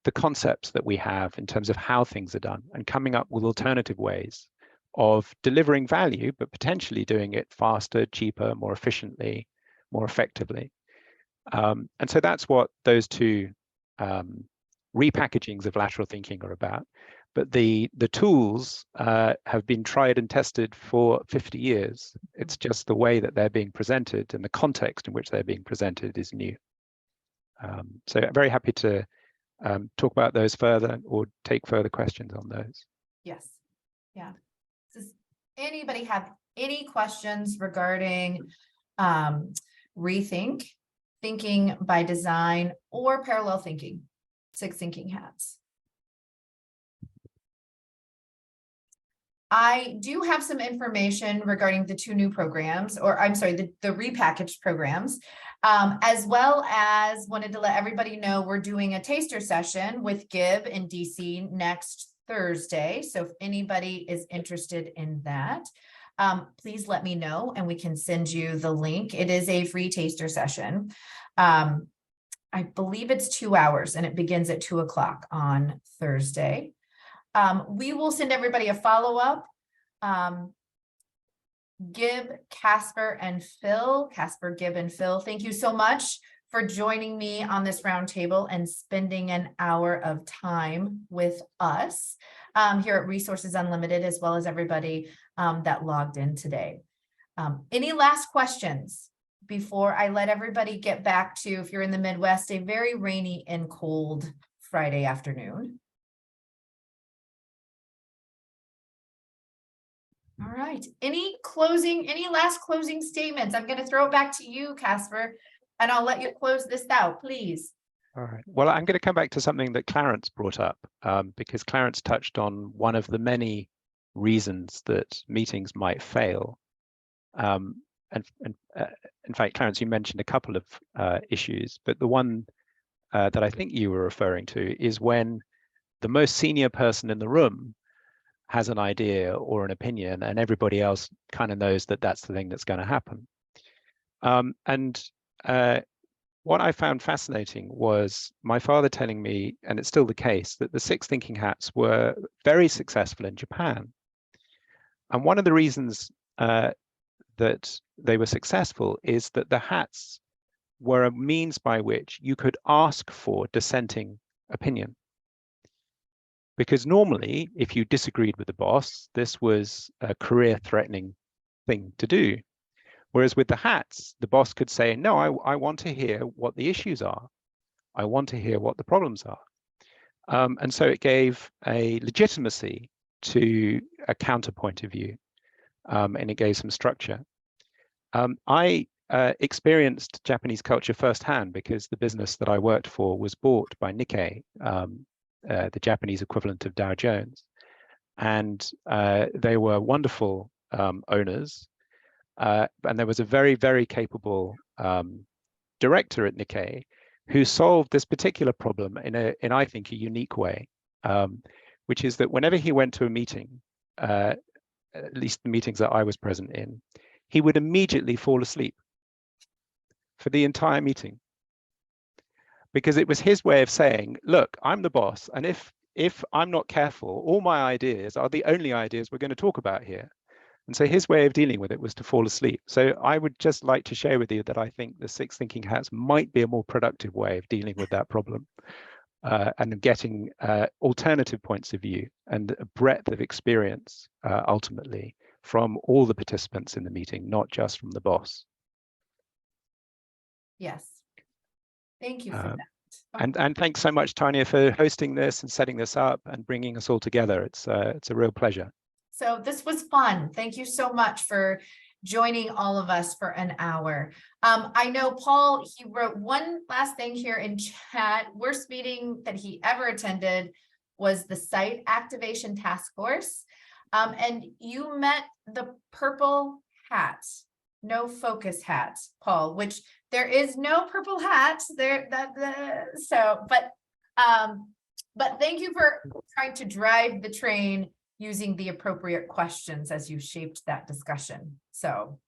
the concepts that we have in terms of how things are done and coming up with alternative ways of delivering value, but potentially doing it faster, cheaper, more efficiently, more effectively. And so that's what those 2 repackagings of lateral thinking are about. But the tools have been tried and tested for 50 years. It's just the way that they're being presented and the context in which they're being presented is new. So I'm very happy to talk about those further or take further questions on those. Yes. Yeah. Does anybody have any questions regarding Rethink, thinking by design, or parallel thinking, 6 thinking hats? I do have some information regarding the 2 new programs, or I'm sorry, the repackaged programs, as well as wanted to let everybody know we're doing a taster session with Gib in DC next Thursday. So if anybody is interested in that, please let me know and we can send you the link. It is a free taster session. I believe it's 2 hours and it begins at 2 o'clock on Thursday. We will send everybody a follow-up. Gib, Caspar, and Phil. Caspar, Gib, and Phil, thank you so much for joining me on this roundtable and spending an hour of time with us here at Resources Unlimited, as well as everybody that logged in today. Any last questions before I let everybody get back to, if you're in the Midwest, a very rainy and cold Friday afternoon? All right. Any last closing statements? I'm going to throw it back to you, Caspar, and I'll let you close this out, please. All right. Well, I'm going to come back to something that Clarence brought up, because Clarence touched on one of the many reasons that meetings might fail. In fact, Clarence, you mentioned a couple of issues, but the one that I think you were referring to is when the most senior person in the room has an idea or an opinion and everybody else kind of knows that that's the thing that's going to happen. What I found fascinating was my father telling me, and it's still the case, that the 6 thinking hats were very successful in Japan. And one of the reasons that they were successful is that the hats were a means by which you could ask for dissenting opinion. Because normally, if you disagreed with the boss, this was a career-threatening thing to do. Whereas with the hats, the boss could say, no, I want to hear what the issues are. I want to hear what the problems are. And so it gave a legitimacy to a counterpoint of view, and it gave some structure. I experienced Japanese culture firsthand because the business that I worked for was bought by Nikkei, the Japanese equivalent of Dow Jones. And they were wonderful owners. And there was a very, very capable director at Nikkei who solved this particular problem in I think, a unique way, which is that whenever he went to a meeting, at least the meetings that I was present in, he would immediately fall asleep for the entire meeting, because it was his way of saying, look, I'm the boss, and if I'm not careful, all my ideas are the only ideas we're going to talk about here. And so his way of dealing with it was to fall asleep. So I would just like to share with you that I think the 6 thinking hats might be a more productive way of dealing with that problem, and getting alternative points of view and a breadth of experience ultimately from all the participants in the meeting, not just from the boss. Yes. Thank you for that. And thanks so much, Tanya, for hosting this and setting this up and bringing us all together. It's a real pleasure. So this was fun. Thank you so much for joining all of us for an hour. I know Paul, he wrote one last thing here in chat. Worst meeting that he ever attended was the Site Activation Task Force. And you met the purple hat, no focus hat, Paul, which there is no purple hat there. But thank you for trying to drive the train using the appropriate questions as you shaped that discussion. So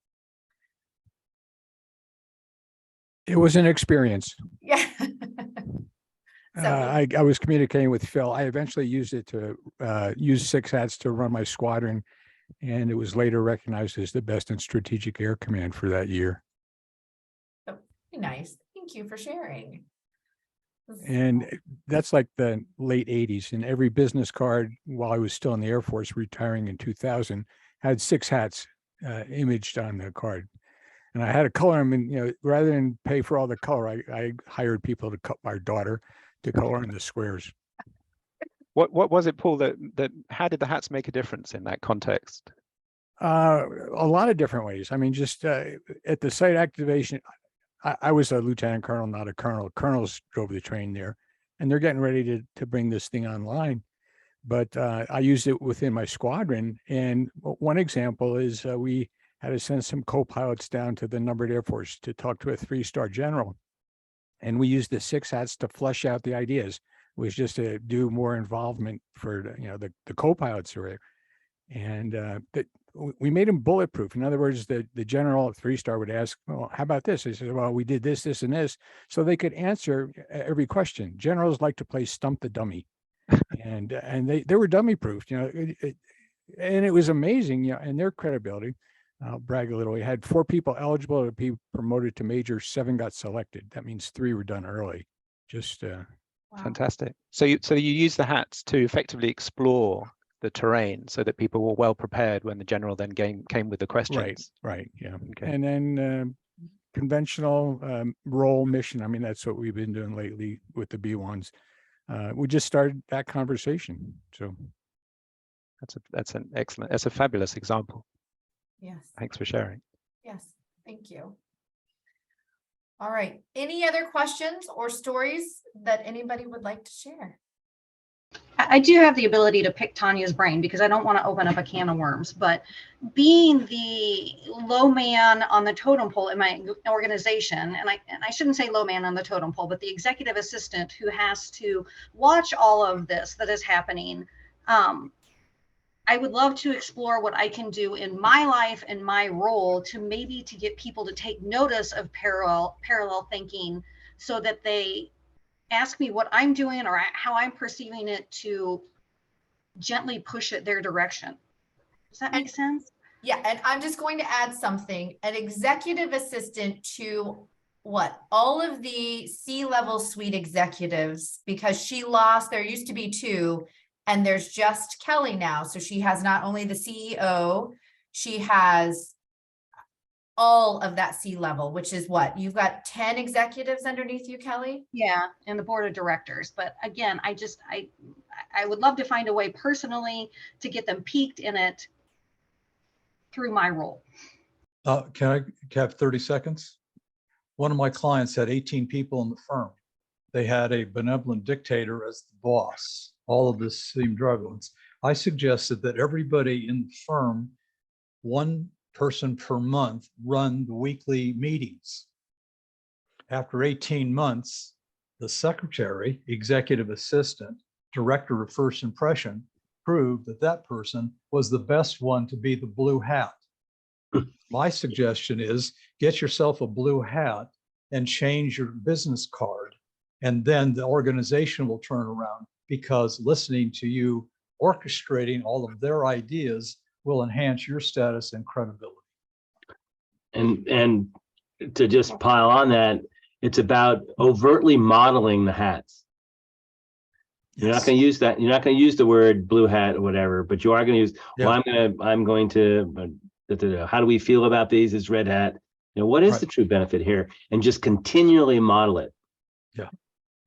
it was an experience. yeah. I was communicating with Phil. I eventually used it to use 6 hats to run my squadron, and it was later recognized as the best in Strategic Air Command for that year. Nice. Thank you for sharing. And that's like the late 80s, and every business card while I was still in the Air Force, retiring in 2000, had 6 hats imaged on the card. And I had to color them, and rather than pay for all the color, I hired people to cut my daughter to color in the squares. What was it, Paul, that how did the hats make a difference in that context? A lot of different ways. I mean, just at the site activation, I was a lieutenant colonel, not a colonel. Colonels drove the train there, and they're getting ready to bring this thing online. But I used it within my squadron. And one example is we had to send some co-pilots down to the numbered Air Force to talk to a 3-star general. And we used the 6 hats to flesh out the ideas. It was just to do more involvement for the co-pilots who were there. And we made them bulletproof. In other words, the general 3-star would ask, well, how about this? I said, well, we did this, this, and this. So they could answer every question. Generals like to play stump the dummy. And they were dummy proofed, and it was amazing, and their credibility. I'll brag a little. We had 4 people eligible to be promoted to major, 7 got selected. That means 3 were done early. Just wow. Fantastic. So you use the hats to effectively explore the terrain so that people were well prepared when the general then came with the questions. Right, yeah. Okay. And then conventional role mission. I mean, that's what we've been doing lately with the B1s. We just started that conversation. So that's a fabulous example. Yes. Thanks for sharing. Yes. Thank you. All right. Any other questions or stories that anybody would like to share? I do have the ability to pick Tanya's brain because I don't want to open up a can of worms, but being the low man on the totem pole in my organization, and I shouldn't say low man on the totem pole, but the executive assistant who has to watch all of this that is happening, I would love to explore what I can do in my life and my role to get people to take notice of parallel thinking so that they ask me what I'm doing or how I'm perceiving it to gently push it their direction. Does that make sense? Yeah, and I'm just going to add something. An executive assistant to what? All of the C-level suite executives, because she lost, there used to be 2, and there's just Kelly now. So she has not only the CEO, she has all of that C-level, which is what? You've got 10 executives underneath you, Kelly? Yeah, and the board of directors. But again, I would love to find a way personally to get them peaked in it through my role. Can I have 30 seconds? One of my clients had 18 people in the firm. They had a benevolent dictator as the boss. All of this seemed relevant. I suggested that everybody in the firm, one person per month, run the weekly meetings. After 18 months, the secretary, executive assistant, director of first impression, prove that that person was the best one to be the blue hat. My suggestion is get yourself a blue hat and change your business card. And then the organization will turn around, because listening to you orchestrating all of their ideas will enhance your status and credibility. And to just pile on that, it's about overtly modeling the hats. You're not going to use that. You're not going to use the word blue hat or whatever, but you are going to use, well, I'm going to, how do we feel about these as red hat? You know, what is the true benefit here? And just continually model it. Yeah.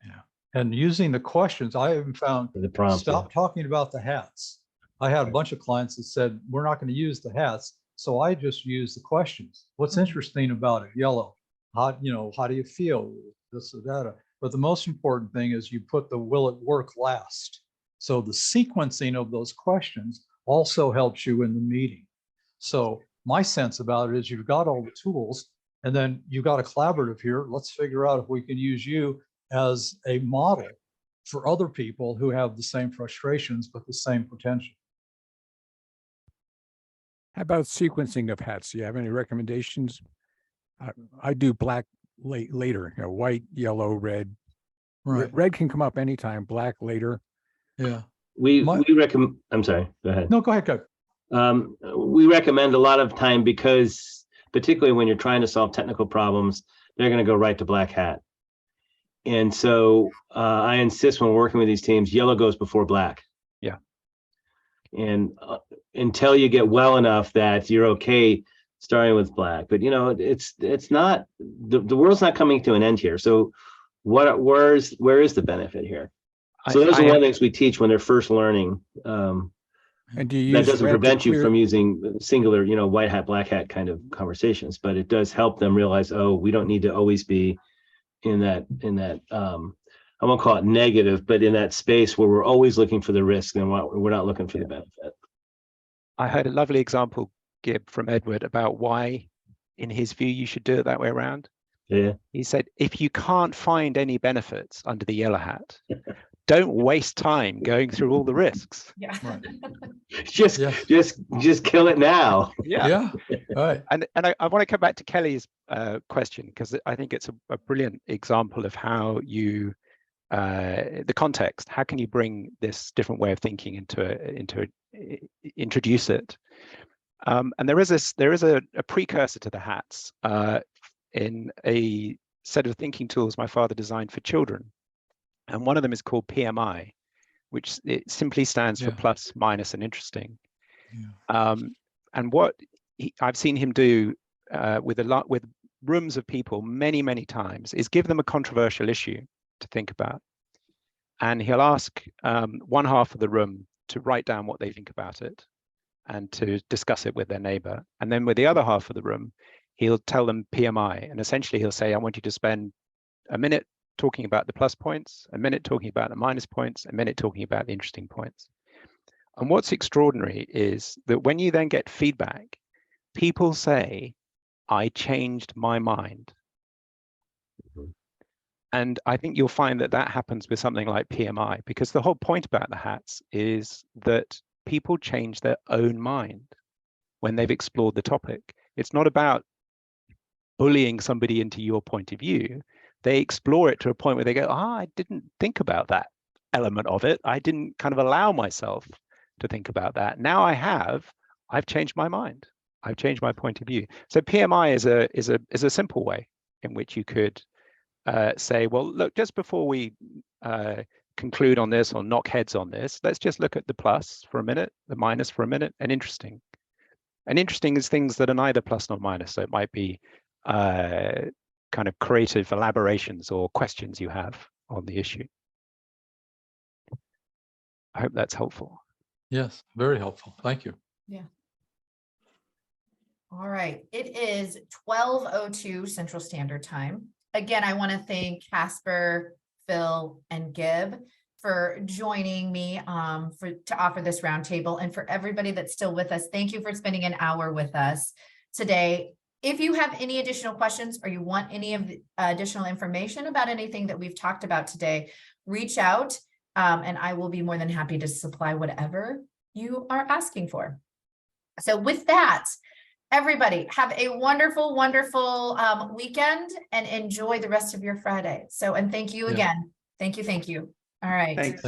Yeah. And using the questions, I even found The prompt. stop talking about the hats. I had a bunch of clients that said, we're not going to use the hats. So I just use the questions. What's interesting about it? Yellow. How do you feel? This or that. But the most important thing is you put the will it work last. So the sequencing of those questions also helps you in the meeting. So my sense about it is you've got all the tools, and then you've got a collaborative here. Let's figure out if we can use you as a model for other people who have the same frustrations, but the same potential. How about sequencing of hats? Do you have any recommendations? I do black later, white, yellow, red. Right. Red can come up anytime, black later. Yeah. We recommend, I'm sorry, go ahead. No, go ahead, go. We recommend a lot of time, because particularly when you're trying to solve technical problems, they're going to go right to black hat. And so I insist when we're working with these teams, yellow goes before black. Yeah. And until you get well enough that you're okay starting with black, but it's not, the world's not coming to an end here. So where is the benefit here? So those are one of the things we teach when they're first learning. And do you that use doesn't red to prevent you clear- from using singular, white hat, black hat kind of conversations, but it does help them realize, oh, we don't need to always be in that I won't call it negative, but in that space where we're always looking for the risk and we're not looking for the benefit. I heard a lovely example, Gib, from Edward about why, in his view, you should do it that way around. Yeah. He said, if you can't find any benefits under the yellow hat, don't waste time going through all the risks. Yeah. Right. Just kill it now. Yeah. All right. And I want to come back to Kelly's question, because I think it's a brilliant example of how you, the context, how can you bring this different way of thinking introduce it. And there is a precursor to the hats in a set of thinking tools my father designed for children. And one of them is called PMI, which it simply stands for plus, minus, and interesting. Yeah. And what I've seen him do with rooms of people many, many times is give them a controversial issue to think about. And he'll ask one half of the room to write down what they think about it and to discuss it with their neighbor. And then with the other half of the room, he'll tell them PMI. And essentially he'll say, I want you to spend a minute talking about the plus points, a minute talking about the minus points, a minute talking about the interesting points. And what's extraordinary is that when you then get feedback, people say, I changed my mind. And I think you'll find that that happens with something like PMI, because the whole point about the hats is that people change their own mind when they've explored the topic. It's not about bullying somebody into your point of view. They explore it to a point where they go, I didn't think about that element of it. I didn't kind of allow myself to think about that. Now I've changed my mind. I've changed my point of view. So PMI is a simple way in which you could say, well, look, just before we conclude on this or knock heads on this, let's just look at the plus for a minute, the minus for a minute, and interesting. And interesting is things that are neither plus nor minus. So it might be kind of creative elaborations or questions you have on the issue. I hope that's helpful. Yes, very helpful. Thank you. Yeah. All right. It is 12:02 Central Standard Time. Again, I want to thank Caspar, Phil, and Gib for joining me to offer this roundtable, and for everybody that's still with us. Thank you for spending an hour with us today. If you have any additional questions or you want any of the additional information about anything that we've talked about today, reach out And I will be more than happy to supply whatever you are asking for. So with that, everybody have a wonderful, wonderful weekend and enjoy the rest of your Friday. So, and thank you Yeah. again. Thank you. Thank you. All right. Thanks.